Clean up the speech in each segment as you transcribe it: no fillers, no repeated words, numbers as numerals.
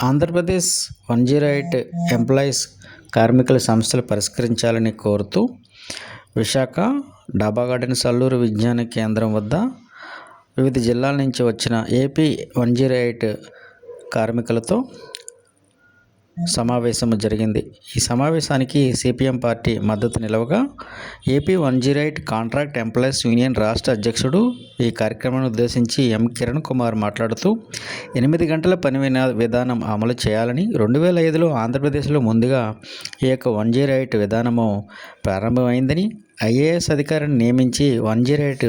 Andhra Pradesh 108 employees కార్మికుల సమస్యలు పరిష్కరించాలని కోరుతూ విశాఖ డాబా గార్డెన్స్ అల్లూరు విజ్ఞాన కేంద్రం వద్ద వివిధ జిల్లాల నుంచి వచ్చిన ఏపీ 108 కార్మికులతో సమావేశం జరిగింది. ఈ సమావేశానికి సిపిఎం పార్టీ మద్దతు నిలవగా ఏపీ 108 కాంట్రాక్ట్ ఎంప్లాయీస్ యూనియన్ రాష్ట్ర అధ్యక్షుడు ఈ కార్యక్రమాన్ని ఉద్దేశించి ఎం కిరణ్ కుమార్ మాట్లాడుతూ 8 గంటల పని విధానం అమలు చేయాలని 2005లో ఆంధ్రప్రదేశ్లో ముందుగా ఈ యొక్క 108 విధానము ప్రారంభమైందని, ఐఏఎస్ అధికారిని నియమించి 108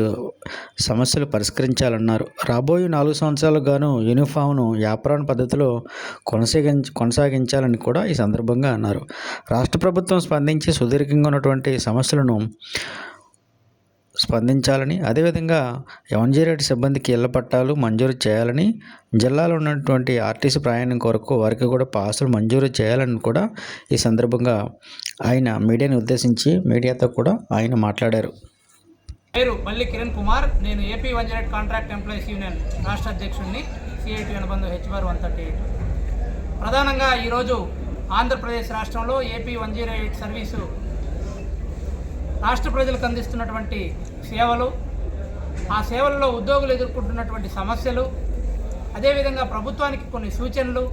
సమస్యలు పరిష్కరించాలన్నారు. రాబోయే 4 సంవత్సరాలకు గాను యూనిఫామ్ను వ్యాపార పద్ధతిలో కొనసాగించాలని కూడా ఈ సందర్భంగా అన్నారు. రాష్ట్ర ప్రభుత్వం స్పందించి సుదీర్ఘంగా ఉన్నటువంటి సమస్యలను స్పందించాలని, అదేవిధంగా 108 సిబ్బందికి ఇళ్ల పట్టాలు మంజూరు చేయాలని, జిల్లాలో ఉన్నటువంటి ఆర్టీసీ ప్రయాణం కొరకు వారికి కూడా పాసులు మంజూరు చేయాలని కూడా ఈ సందర్భంగా ఆయన మీడియాని ఉద్దేశించి మీడియాతో కూడా ఆయన మాట్లాడారు. పేరు మల్లి కిరణ్ కుమార్. నేను ఏపీ 108 కాంట్రాక్ట్ ఎంప్లాయీస్ యూనియన్ రాష్ట్ర అధ్యక్షుడిని, సిఐటి అనుబంధం హెచ్బార్ 138. ప్రధానంగా ఈరోజు ఆంధ్రప్రదేశ్ రాష్ట్రంలో ఏపీ 108 సర్వీసు రాష్ట్ర ప్రజలకు అందిస్తున్నటువంటి సేవలు, ఆ సేవలలో ఉద్యోగులు ఎదుర్కొంటున్నటువంటి సమస్యలు, అదేవిధంగా ప్రభుత్వానికి కొన్ని సూచనలు,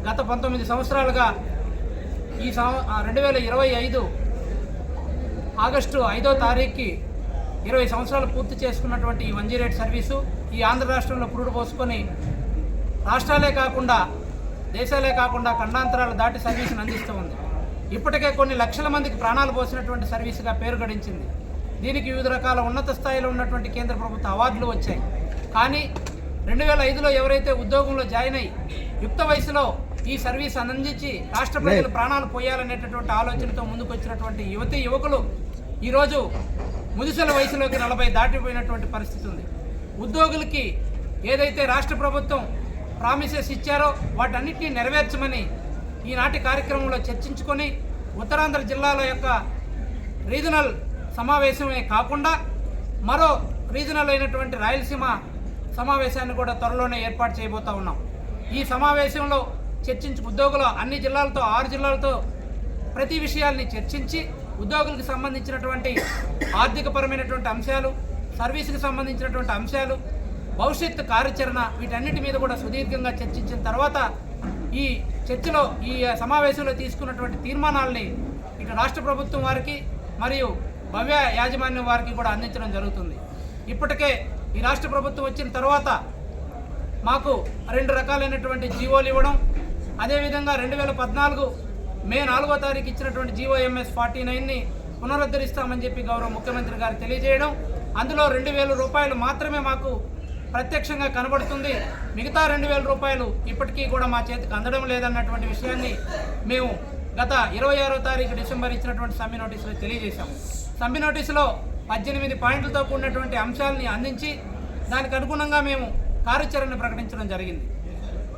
గత 19 సంవత్సరాలుగా ఈ 2025 ఆగస్టు 5వ తారీఖుకి 20 సంవత్సరాలు పూర్తి చేసుకున్నటువంటి ఈ 108 సర్వీసు ఈ ఆంధ్ర రాష్ట్రంలో పురుడు పోసుకొని రాష్ట్రాలే కాకుండా దేశాలే కాకుండా ఖండాంతరాలు దాటి సర్వీసును అందిస్తూ ఉంది. ఇప్పటికే కొన్ని లక్షల మందికి ప్రాణాలు పోసినటువంటి సర్వీసుగా పేరు గడించింది. దీనికి వివిధ రకాల ఉన్నత స్థాయిలో ఉన్నటువంటి కేంద్ర ప్రభుత్వ అవార్డులు వచ్చాయి. కానీ 2005లో ఎవరైతే ఉద్యోగంలో జాయిన్ అయ్యి యుక్త వయసులో ఈ సర్వీస్ అందించి రాష్ట్ర ప్రజలు ప్రాణాలు పోయాలనేటటువంటి ఆలోచనతో ముందుకు వచ్చినటువంటి యువతీ యువకులు ఈరోజు ముదిసల వయసులోకి 40 దాటిపోయినటువంటి పరిస్థితి ఉంది. ఉద్యోగులకి ఏదైతే రాష్ట్ర ప్రభుత్వం ప్రామిసెస్ ఇచ్చారో వాటన్నిటినీ నెరవేర్చమని ఈనాటి కార్యక్రమంలో చర్చించుకొని ఉత్తరాంధ్ర జిల్లాల యొక్క రీజనల్ సమావేశమే కాకుండా మరో రీజనల్ అయినటువంటి రాయలసీమ సమావేశాన్ని కూడా త్వరలోనే ఏర్పాటు చేయబోతా ఉన్నాం. ఈ సమావేశంలో ఉద్యోగుల అన్ని జిల్లాలతో 6 జిల్లాలతో ప్రతి విషయాల్ని చర్చించి ఉద్యోగులకు సంబంధించినటువంటి ఆర్థికపరమైనటువంటి అంశాలు, సర్వీసుకు సంబంధించినటువంటి అంశాలు, భవిష్యత్తు కార్యాచరణ వీటన్నిటి మీద కూడా సుదీర్ఘంగా చర్చించిన తర్వాత ఈ చర్చలో ఈ సమావేశంలో తీసుకున్నటువంటి తీర్మానాలని ఇటు రాష్ట్ర ప్రభుత్వం వారికి మరియు భవ్య యాజమాన్యం వారికి కూడా అందించడం జరుగుతుంది. ఇప్పటికే ఈ రాష్ట్ర ప్రభుత్వం వచ్చిన తర్వాత మాకు 2 రకాలైనటువంటి జీవోలు ఇవ్వడం, అదేవిధంగా 2014 మే 4వ తారీఖు ఇచ్చినటువంటి జీవోఎంఎస్ 49ని పునరుద్ధరిస్తామని చెప్పి గౌరవ ముఖ్యమంత్రి గారు తెలియజేయడం, అందులో 2,000 రూపాయలు మాత్రమే మాకు ప్రత్యక్షంగా కనబడుతుంది, మిగతా 2,000 రూపాయలు ఇప్పటికీ కూడా మా చేతికి అందడం లేదన్నటువంటి విషయాన్ని మేము గత 26వ తారీఖు డిసెంబర్ ఇచ్చినటువంటి సమ్మె నోటీసులో తెలియజేశాం. సమ్మె నోటీసులో 18 పాయింట్లతో కూడినటువంటి అంశాలని అందించి దానికి అనుగుణంగా మేము కార్యాచరణ ప్రకటించడం జరిగింది.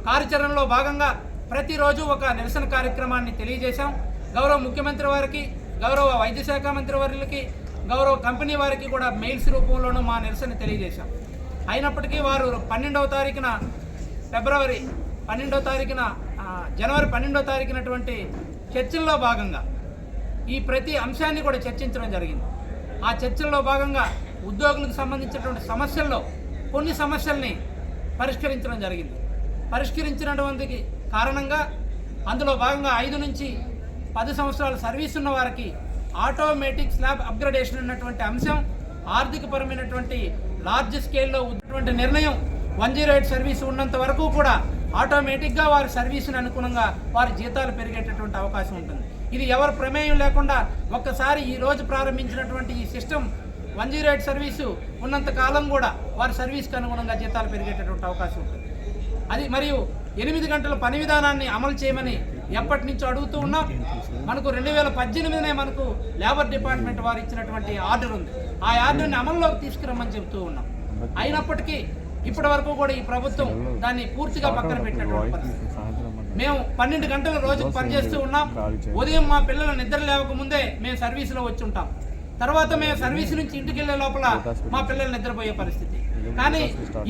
కార్యాచరణలో భాగంగా ప్రతిరోజు ఒక నిరసన కార్యక్రమాన్ని తెలియజేశాం. గౌరవ ముఖ్యమంత్రి వారికి, గౌరవ వైద్య శాఖ మంత్రి వారికి, గౌరవ కంపెనీ వారికి కూడా మెయిల్స్ రూపంలోనూ మా నిరసన తెలియజేశాం. అయినప్పటికీ వారు 12వ తారీఖున జనవరి 12వ తారీఖునటువంటి చర్చల్లో భాగంగా ఈ ప్రతి అంశాన్ని కూడా చర్చించడం జరిగింది. ఆ చర్చల్లో భాగంగా ఉద్యోగులకు సంబంధించినటువంటి సమస్యల్లో కొన్ని సమస్యల్ని పరిష్కరించడం జరిగింది. పరిష్కరించినటువంటి కారణంగా అందులో భాగంగా 5 నుంచి 10 సంవత్సరాల సర్వీస్ ఉన్న వారికి ఆటోమేటిక్ స్లాబ్ అప్గ్రేడేషన్ ఉన్నటువంటి అంశం, ఆర్థికపరమైనటువంటి లార్జ్ స్కేల్లో ఉన్నటువంటి నిర్ణయం 108 సర్వీసు ఉన్నంత వరకు కూడా ఆటోమేటిక్గా వారి సర్వీసుని అనుగుణంగా వారి జీతాలు పెరిగేటటువంటి అవకాశం ఉంటుంది. ఇది ఎవరి ప్రమేయం లేకుండా ఒక్కసారి ఈ రోజు ప్రారంభించినటువంటి ఈ సిస్టమ్ 108 సర్వీసు ఉన్నంత కాలం కూడా వారి సర్వీస్కి అనుగుణంగా జీతాలు పెరిగేటటువంటి అవకాశం ఉంటుంది. అది మరియు 8 గంటల పని విధానాన్ని అమలు చేయమని ఎప్పటి నుంచో అడుగుతూ ఉన్నాం. మనకు 2018 మనకు లేబర్ డిపార్ట్మెంట్ వారు ఇచ్చినటువంటి ఆర్డర్ ఉంది. ఆ ఆర్డర్ని అమల్లోకి తీసుకురమ్మని చెబుతూ ఉన్నాం. అయినప్పటికీ ఇప్పటి వరకు కూడా ఈ ప్రభుత్వం దాన్ని పూర్తిగా పక్కన పెట్టినటువంటి పరిస్థితి. మేము 12 గంటలు రోజుకు పనిచేస్తూ ఉన్నాం. ఉదయం మా పిల్లలు నిద్ర లేవకముందే మేము సర్వీసులో వచ్చి ఉంటాం. తర్వాత మేము సర్వీస్ నుంచి ఇంటికి వెళ్ళే లోపల మా పిల్లలు నిద్రపోయే పరిస్థితి. కానీ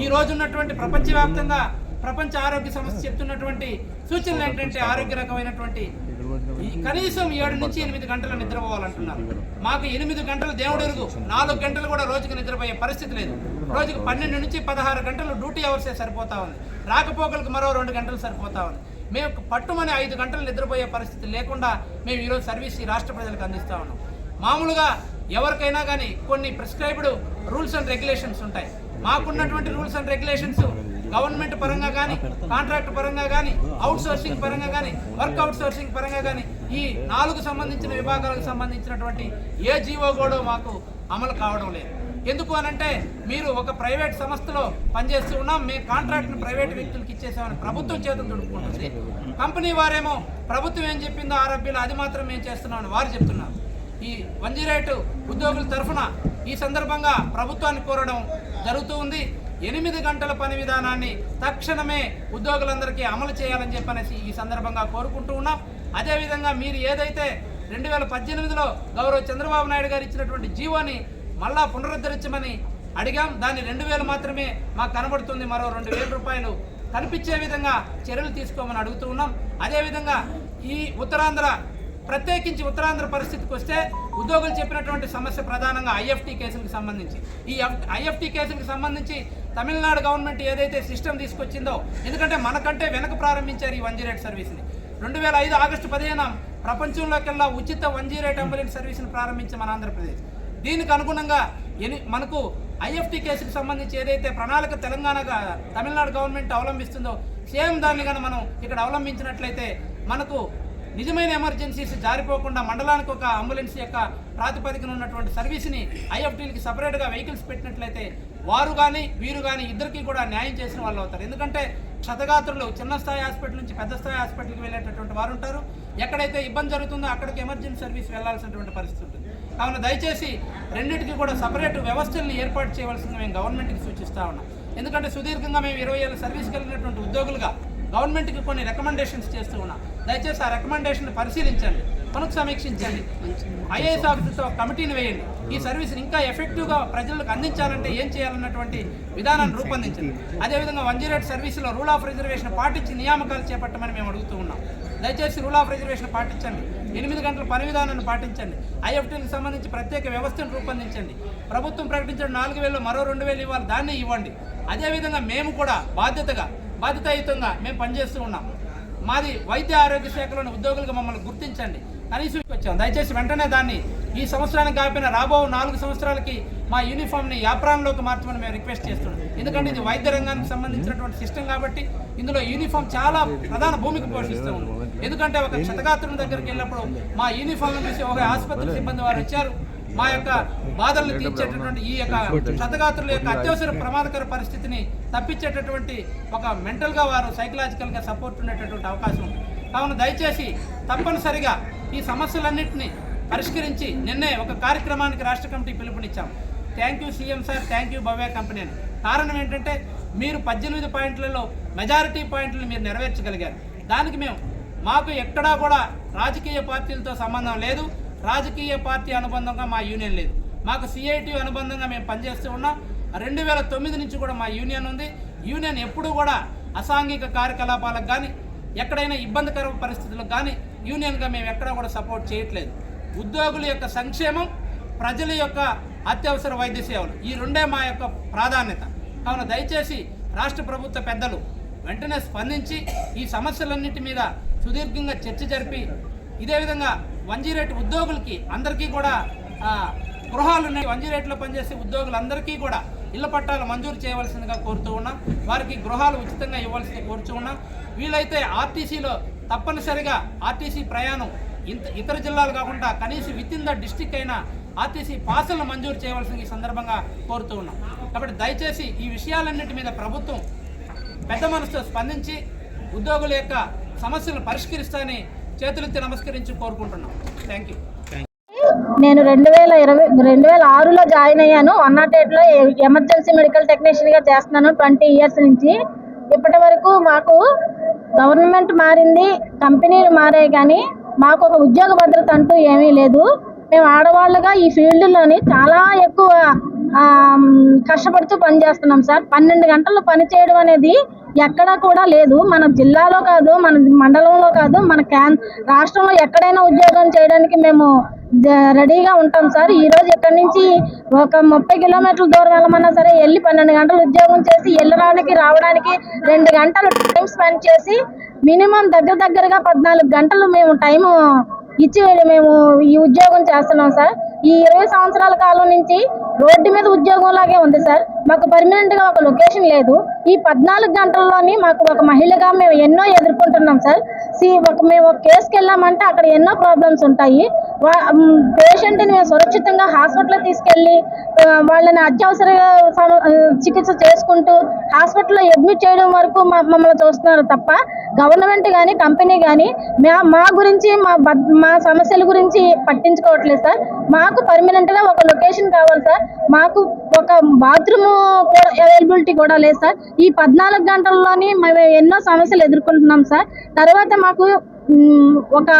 ఈ రోజు ఉన్నటువంటి ప్రపంచవ్యాప్తంగా ప్రపంచ ఆరోగ్య సంస్థ చెప్తున్నటువంటి సూచనలు ఏంటంటే ఆరోగ్య రకమైనటువంటి కనీసం 7 నుంచి 8 గంటలు నిద్రపోవాలంటున్నారు. మాకు 8 గంటలు దేవుడు ఎరుగు, 4 గంటలు కూడా రోజుకి నిద్రపోయే పరిస్థితి లేదు. రోజుకి 12 నుంచి 16 గంటలు డ్యూటీ అవర్సే సరిపోతా ఉంది. రాకపోకలకు మరో 2 గంటలు సరిపోతా ఉంది. మేము పట్టుమని 5 గంటలు నిద్రపోయే పరిస్థితి లేకుండా మేము ఈరోజు సర్వీస్ ఈ రాష్ట్ర ప్రజలకు అందిస్తూ ఉన్నాం. మామూలుగా ఎవరికైనా కానీ కొన్ని ప్రిస్క్రైబ్డ్ రూల్స్ అండ్ రెగ్యులేషన్స్ ఉంటాయి. మాకున్నటువంటి రూల్స్ అండ్ రెగ్యులేషన్స్ గవర్నమెంట్ పరంగా కానీ, కాంట్రాక్ట్ పరంగా కానీ, అవుట్ సోర్సింగ్ పరంగా కానీ, వర్క్ అవుట్ సోర్సింగ్ పరంగా కానీ ఈ 4 సంబంధించిన విభాగాలకు సంబంధించినటువంటి ఏ జీవో కూడా మాకు అమలు కావడం లేదు. ఎందుకు అనంటే మీరు ఒక ప్రైవేట్ సంస్థలో పనిచేస్తూ ఉన్నాం, మేము కాంట్రాక్ట్ను ప్రైవేట్ వ్యక్తులకు ఇచ్చేసామని ప్రభుత్వం చేతులు దుడుపుకుంటుంది. కంపెనీ వారేమో ప్రభుత్వం ఏం చెప్పిందో ఆరోగ్యాలు అది మాత్రం మేము చేస్తున్నామని వారు చెప్తున్నారు. ఈ 108 ఉద్యోగుల తరఫున ఈ సందర్భంగా ప్రభుత్వాన్ని కోరడం జరుగుతూ ఉంది. 8 గంటల పని విధానాన్ని తక్షణమే ఉద్యోగులందరికీ అమలు చేయాలని చెప్పనేసి ఈ సందర్భంగా కోరుకుంటూ ఉన్నాం. అదేవిధంగా మీరు ఏదైతే 2018లో గౌరవ చంద్రబాబు నాయుడు గారు ఇచ్చినటువంటి జీవోని మళ్ళా పునరుద్ధరించమని అడిగాం. దాన్ని 2000 మాత్రమే మాకు కనబడుతుంది. మరో 2000 రూపాయలు కనిపించే విధంగా చర్యలు తీసుకోమని అడుగుతూ ఉన్నాం. అదేవిధంగా ఈ ప్రత్యేకించి ఉత్తరాంధ్ర పరిస్థితికి వస్తే ఉద్యోగులు చెప్పినటువంటి సమస్య ప్రధానంగా ఐఎఫ్టీ కేసులకు సంబంధించి. ఈ ఐఎఫ్టీ కేసులకు సంబంధించి తమిళనాడు గవర్నమెంట్ ఏదైతే సిస్టమ్ తీసుకొచ్చిందో, ఎందుకంటే మనకంటే వెనక ప్రారంభించారు ఈ 108 సర్వీస్ని. 2005 ఆగస్టు 15న ప్రపంచంలోకెల్లా ఉచిత 108 అంబులెన్స్ సర్వీస్ని ప్రారంభించి మన ఆంధ్రప్రదేశ్. దీనికి అనుగుణంగా మనకు ఐఎఫ్టీ కేసుకు సంబంధించి ఏదైతే ప్రణాళిక తమిళనాడు గవర్నమెంట్ అవలంబిస్తుందో సేమ్ దాన్ని కానీ మనం ఇక్కడ అవలంబించినట్లయితే మనకు నిజమైన ఎమర్జెన్సీస్ జారిపోకుండా మండలానికి ఒక అంబులెన్స్ యొక్క ప్రాతిపదికన ఉన్నటువంటి సర్వీస్ని ఐఎఫ్టీలకి సపరేట్గా వెహికల్స్ పెట్టినట్లయితే వారు కానీ వీరు కానీ ఇద్దరికీ కూడా న్యాయం చేసిన వాళ్ళు అవుతారు. ఎందుకంటే క్షతగాత్రులు చిన్న స్థాయి హాస్పిటల్ నుంచి పెద్ద స్థాయి హాస్పిటల్కి వెళ్ళేటటువంటి వారు ఉంటారు. ఎక్కడైతే ఇబ్బంది జరుగుతుందో అక్కడికి ఎమర్జెన్సీ సర్వీస్ వెళ్లాల్సినటువంటి పరిస్థితి ఉంటుంది. కావున దయచేసి రెండింటికి కూడా సపరేట్ వ్యవస్థల్ని ఏర్పాటు చేయవలసింది మేము గవర్నమెంట్కి సూచిస్తూ ఉన్నాం. ఎందుకంటే సుదీర్ఘంగా మేము 20 ఏళ్ళ సర్వీస్ కలిగినటువంటి ఉద్యోగులుగా గవర్నమెంట్కి కొన్ని రికమెండేషన్స్ చేస్తూ ఉన్నాం. దయచేసి ఆ రికమెండేషన్ పరిశీలించండి, మనకు సమీక్షించండి, ఐఏఎస్ ఆఫీసర్తో కమిటీని వేయండి. ఈ సర్వీస్ని ఇంకా ఎఫెక్టివ్గా ప్రజలకు అందించాలంటే ఏం చేయాలన్నటువంటి విధానాన్ని రూపొందించండి. అదేవిధంగా 108 సర్వీసులో రూల్ ఆఫ్ రిజర్వేషన్ పాటించి నియామకాలు చేపట్టమని మేము అడుగుతూ ఉన్నాం. దయచేసి రూల్ ఆఫ్ రిజర్వేషన్ పాటించండి, 8 గంటల పని విధానాన్ని పాటించండి, ఐఎఫ్టీలకు సంబంధించి ప్రత్యేక వ్యవస్థను రూపొందించండి. ప్రభుత్వం ప్రకటించిన 4000 మరో 2000 ఇవ్వాలి, దాన్ని ఇవ్వండి. అదేవిధంగా మేము కూడా బాధ్యతాయుతంగా మేము పనిచేస్తూ ఉన్నాం. మాది వైద్య ఆరోగ్య శాఖలోని ఉద్యోగులుగా మమ్మల్ని గుర్తించండి, కనీసం వచ్చాం. దయచేసి వెంటనే దాన్ని ఈ సంవత్సరానికి కాకపోయినా రాబో 4 సంవత్సరాలకి మా యూనిఫామ్ని యాప్రాన్లోకి మార్చమని మేము రిక్వెస్ట్ చేస్తున్నాం. ఎందుకంటే ఇది వైద్య రంగానికి సంబంధించినటువంటి సిస్టమ్ కాబట్టి ఇందులో యూనిఫామ్ చాలా ప్రధాన భూమిక పోషిస్తూ ఉంది. ఎందుకంటే ఒక క్షతగాత్రుని దగ్గరికి వెళ్ళినప్పుడు మా యూనిఫామ్ను చూసి ఒక ఆసుపత్రి సిబ్బంది వారు వచ్చారు, మా యొక్క బాధలను తీర్చేటటువంటి ఈ యొక్క క్షతగాత్రుల యొక్క అత్యవసర ప్రమాదకర పరిస్థితిని తప్పించేటటువంటి ఒక మెంటల్గా వారు సైకలాజికల్గా సపోర్ట్ ఉండేటటువంటి అవకాశం ఉంది. కావున దయచేసి తప్పనిసరిగా ఈ సమస్యలన్నింటినీ పరిష్కరించి నిన్నే ఒక కార్యక్రమానికి రాష్ట్ర కమిటీ పిలుపునిచ్చాం. Thank you CM sir, thank you Bhavya company అని. కారణం ఏంటంటే మీరు 18 పాయింట్లలో మెజారిటీ పాయింట్లను మీరు నెరవేర్చగలిగారు. దానికి మాకు ఎక్కడా కూడా రాజకీయ పార్టీలతో సంబంధం లేదు, రాజకీయ పార్టీ అనుబంధంగా మా యూనియన్ లేదు. మాకు సిఐటి అనుబంధంగా మేము పనిచేస్తూ ఉన్నాం. 2009 నుంచి కూడా మా యూనియన్ ఉంది. యూనియన్ ఎప్పుడూ కూడా అసాంఘిక కార్యకలాపాలకు కానీ ఎక్కడైనా ఇబ్బందికర పరిస్థితులకు కానీ యూనియన్గా మేము ఎక్కడా కూడా సపోర్ట్ చేయట్లేదు. ఉద్యోగుల యొక్క సంక్షేమం, ప్రజల యొక్క అత్యవసర వైద్య సేవలు, ఈ రెండే మా యొక్క ప్రాధాన్యత. కావున దయచేసి రాష్ట్ర ప్రభుత్వ పెద్దలు వెంటనే స్పందించి ఈ సమస్యలన్నింటి మీద సుదీర్ఘంగా చర్చ జరిపి ఇదే విధంగా 108 ఉద్యోగులకి అందరికీ కూడా గృహాలు ఉన్నాయి. 108లో పనిచేసే ఉద్యోగులందరికీ కూడా ఇళ్ల పట్టాలు మంజూరు చేయవలసిందిగా కోరుతూ ఉన్నాం. వారికి గృహాలు ఉచితంగా ఇవ్వాల్సిందిగా కోరుతూ ఉన్నాం. వీలైతే ఆర్టీసీలో తప్పనిసరిగా ఆర్టీసీ ప్రయాణం ఇతర జిల్లాలు కాకుండా కనీసం విత్ ఇన్ ద డిస్టిక్ అయినా ఆర్టీసీ పాసులను మంజూరు చేయవలసింది ఈ సందర్భంగా కోరుతూ ఉన్నాం. కాబట్టి దయచేసి ఈ విషయాలన్నింటి మీద ప్రభుత్వం పెద్ద మనసుతో స్పందించి ఉద్యోగుల యొక్క సమస్యలను పరిష్కరిస్తానని చేతులెత్తి నమస్కరించి కోరుకుంటున్నాం. Thank you. నేను 2006లో జాయిన్ అయ్యాను. 108లో ఎమర్జెన్సీ మెడికల్ టెక్నీషియన్గా చేస్తున్నాను 20 ఇయర్స్ నుంచి. ఇప్పటి వరకు మాకు గవర్నమెంట్ మారింది, కంపెనీలు మారాయి, కానీ మాకు ఒక ఉద్యోగ భద్రత అంటూ ఏమీ లేదు. మేము ఆడవాళ్ళుగా ఈ ఫీల్డ్లోని చాలా ఎక్కువ కష్టపడుతూ పనిచేస్తున్నాం సార్. 12 గంటలు పని చేయడం అనేది ఎక్కడా కూడా లేదు. మన జిల్లాలో కాదు, మన మండలంలో కాదు, మన రాష్ట్రంలో ఎక్కడైనా ఉద్యోగం చేయడానికి మేము రెడీగా ఉంటాం సార్. ఈరోజు ఇక్కడి నుంచి ఒక 30 కిలోమీటర్ల దూరం వెళ్ళమన్నా సరే వెళ్ళి 12 గంటలు ఉద్యోగం చేసి వెళ్ళడానికి రావడానికి 2 గంటలు టైం స్పెండ్ చేసి మినిమం దగ్గరగా 14 గంటలు మేము టైము ఇచ్చి మేము ఈ ఉద్యోగం చేస్తున్నాం సార్. ఈ 20 సంవత్సరాల కాలం నుంచి రోడ్డు మీద ఉద్యోగం లాగే ఉంది సార్. మాకు పర్మనెంట్ గా ఒక లొకేషన్ లేదు. ఈ 14 గంటల్లోని మాకు ఒక మహిళగా మేము ఎన్నో ఎదుర్కొంటున్నాం సార్. మేము ఒక కేసుకి వెళ్ళామంటే అక్కడ ఎన్నో ప్రాబ్లమ్స్ ఉంటాయి. పేషెంట్ని మేము సురక్షితంగా హాస్పిటల్ తీసుకెళ్ళి వాళ్ళని అత్యవసర చికిత్స చేసుకుంటూ హాస్పిటల్లో అడ్మిట్ చేయడం వరకు మమ్మల్ని చూస్తున్నారు తప్ప గవర్నమెంట్ కానీ కంపెనీ కానీ మా గురించి మా సమస్యల గురించి పట్టించుకోవట్లేదు సార్. మాకు పర్మనెంట్ గా ఒక లొకేషన్ కావాలి సార్. మాకు ఒక బాత్రూమ్ కూడా అవైలబిలిటీ కూడా లేదు సార్. ఈ 14 గంటల్లోని మేము ఎన్నో సమస్యలు ఎదుర్కొంటున్నాం సార్. తర్వాత మాకు ఒక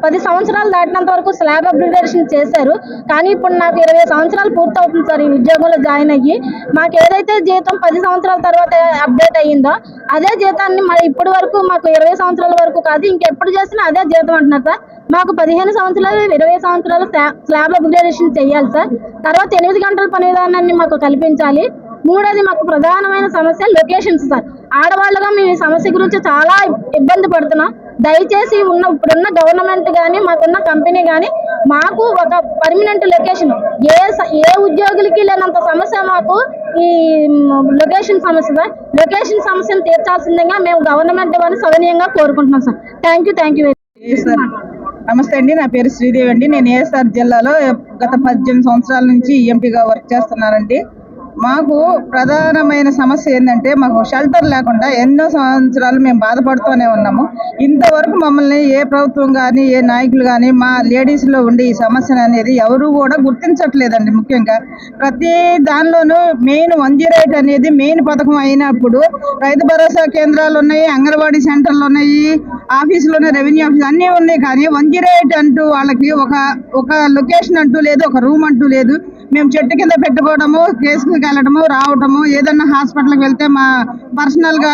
10 సంవత్సరాలు దాటినంత వరకు స్లాబ్ అప్గ్రేడేషన్ చేశారు. కానీ ఇప్పుడు నాకు 20 సంవత్సరాలు పూర్తవుతుంది సార్ ఈ ఉద్యోగంలో జాయిన్ అయ్యి. మాకు ఏదైతే జీతం 10 సంవత్సరాల తర్వాత అప్డేట్ అయ్యిందో అదే జీతాన్ని మరి ఇప్పటి వరకు మాకు 20 సంవత్సరాల వరకు కాదు ఇంకెప్పుడు చేసినా అదే జీతం అంటున్నారు సార్. మాకు 15 సంవత్సరాలు 20 సంవత్సరాలు స్లాబ్ అప్గ్రేడేషన్ చేయాలి సార్. తర్వాత 8 గంటల పని విధానాన్ని మాకు కల్పించాలి. మూడోది మాకు ప్రధానమైన సమస్య లొకేషన్స్ సార్. ఆడవాళ్ళుగా మేము ఈ సమస్య గురించి చాలా ఇబ్బంది పడుతున్నాం. దయచేసి ఇప్పుడున్న గవర్నమెంట్ కానీ మాకున్న కంపెనీ కానీ మాకు ఒక పర్మనెంట్ లొకేషన్ ఏ ఉద్యోగులకి లేనంత సమస్య మాకు ఈ లొకేషన్ సమస్య సార్. లొకేషన్ సమస్యను తీర్చాల్సిందిగా మేము గవర్నమెంట్ వారిని సవినీయంగా కోరుకుంటున్నాం సార్. Thank you. నమస్తే అండి, నా పేరు శ్రీదేవి అండి. నేను ఏఎస్ఆర్ జిల్లాలో గత 18 సంవత్సరాల నుంచి ఈఎంటీగా వర్క్ చేస్తున్నానండి. మాకు ప్రధానమైన సమస్య ఏంటంటే మాకు షెల్టర్ లేకుండా ఎన్నో సంవత్సరాలు మేము బాధపడుతూనే ఉన్నాము. ఇంతవరకు మమ్మల్ని ఏ ప్రభుత్వం కానీ ఏ నాయకులు కానీ మా లేడీస్లో ఉండే ఈ సమస్యను అనేది ఎవరు కూడా గుర్తించట్లేదండి. ముఖ్యంగా ప్రతి దానిలోనూ మెయిన్ 108 అనేది మెయిన్ పథకం అయినప్పుడు రైతు భరోసా కేంద్రాలు ఉన్నాయి, అంగన్వాడీ సెంటర్లు ఉన్నాయి, ఆఫీసులోనే రెవెన్యూ ఆఫీస్ అన్నీ ఉన్నాయి. కానీ 108 అంటూ వాళ్ళకి ఒక లొకేషన్ అంటూ లేదు, ఒక రూమ్ అంటూ లేదు. మేము చెట్టు కింద పెట్టుకోవడము, కేసులకు వెళ్ళడము, రావడము, ఏదన్నా హాస్పిటల్కి వెళ్తే మా పర్సనల్గా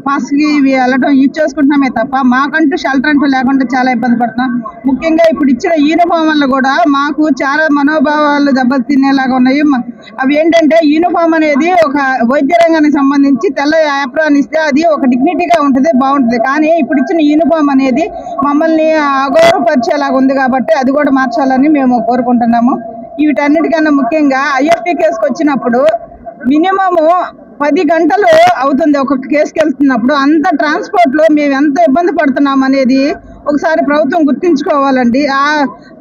పాస్కి వెళ్ళడం యూజ్ చేసుకుంటున్నామే తప్ప మాకంటూ షెల్టర్ అంటూ లేకుండా చాలా ఇబ్బంది పడుతున్నాం. ముఖ్యంగా ఇప్పుడు ఇచ్చిన యూనిఫామ్ వల్ల కూడా మాకు చాలా మనోభావాలు దెబ్బతినేలాగా ఉన్నాయి. అవి ఏంటంటే యూనిఫామ్ అనేది ఒక వైద్య రంగానికి సంబంధించి తెల్ల యాప్రాన్ ఇస్తే అది ఒక డిగ్నిటీగా ఉంటుంది, బాగుంటుంది. కానీ ఇప్పుడు ఇచ్చిన యూనిఫామ్ అనేది మమ్మల్ని అగౌరవపరిచేలాగా ఉంది కాబట్టి అది కూడా మార్చాలని మేము కోరుకుంటున్నాము. వీటన్నిటికన్నా ముఖ్యంగా ఐఎఫ్టీ కేసుకు వచ్చినప్పుడు మినిమము 10 గంటలు అవుతుంది ఒక్కొక్క కేసుకి వెళ్తున్నప్పుడు. అంత ట్రాన్స్పోర్ట్లో మేము ఎంత ఇబ్బంది పడుతున్నాం అనేది ఒకసారి ప్రభుత్వం గుర్తించుకోవాలండి.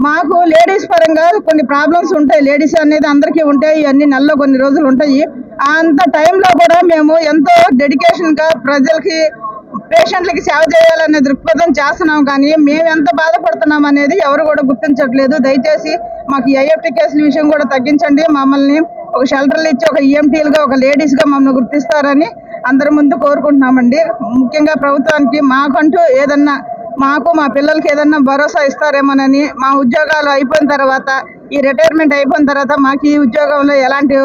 మాకు లేడీస్ పరంగా కొన్ని ప్రాబ్లమ్స్ ఉంటాయి. లేడీస్ అనేది అందరికీ ఉంటాయి, ఇవన్నీ నెలలో కొన్ని రోజులు ఉంటాయి. అంత టైంలో కూడా మేము ఎంతో డెడికేషన్గా ప్రజలకి పేషెంట్లకి సేవ చేయాలనే దృక్పథం చేస్తున్నాం. కానీ మేము ఎంత బాధపడుతున్నాం అనేది ఎవరు కూడా గుర్తించట్లేదు. దయచేసి మాకు ఐఎఫ్టీ కేసుల విషయం కూడా తగ్గించండి. మమ్మల్ని ఒక షెల్టర్లు ఇచ్చి ఒక ఈఎంటీలుగా ఒక లేడీస్గా మమ్మల్ని గుర్తిస్తారని అందరి ముందు కోరుకుంటున్నామండి. ముఖ్యంగా ప్రభుత్వానికి మాకంటూ ఏదన్నా మాకు మా పిల్లలకి ఏదన్నా భరోసా ఇస్తారేమోనని, మా ఉద్యోగాలు అయిపోయిన తర్వాత ఈ రిటైర్మెంట్ అయిపోయిన తర్వాత మాకు ఈ ఉద్యోగంలో ఎలాంటి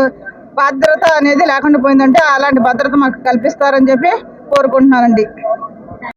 భద్రత అనేది లేకుండా పోయిందంటే అలాంటి భద్రత మాకు కల్పిస్తారని చెప్పి కోరుకుంటున్నానండి.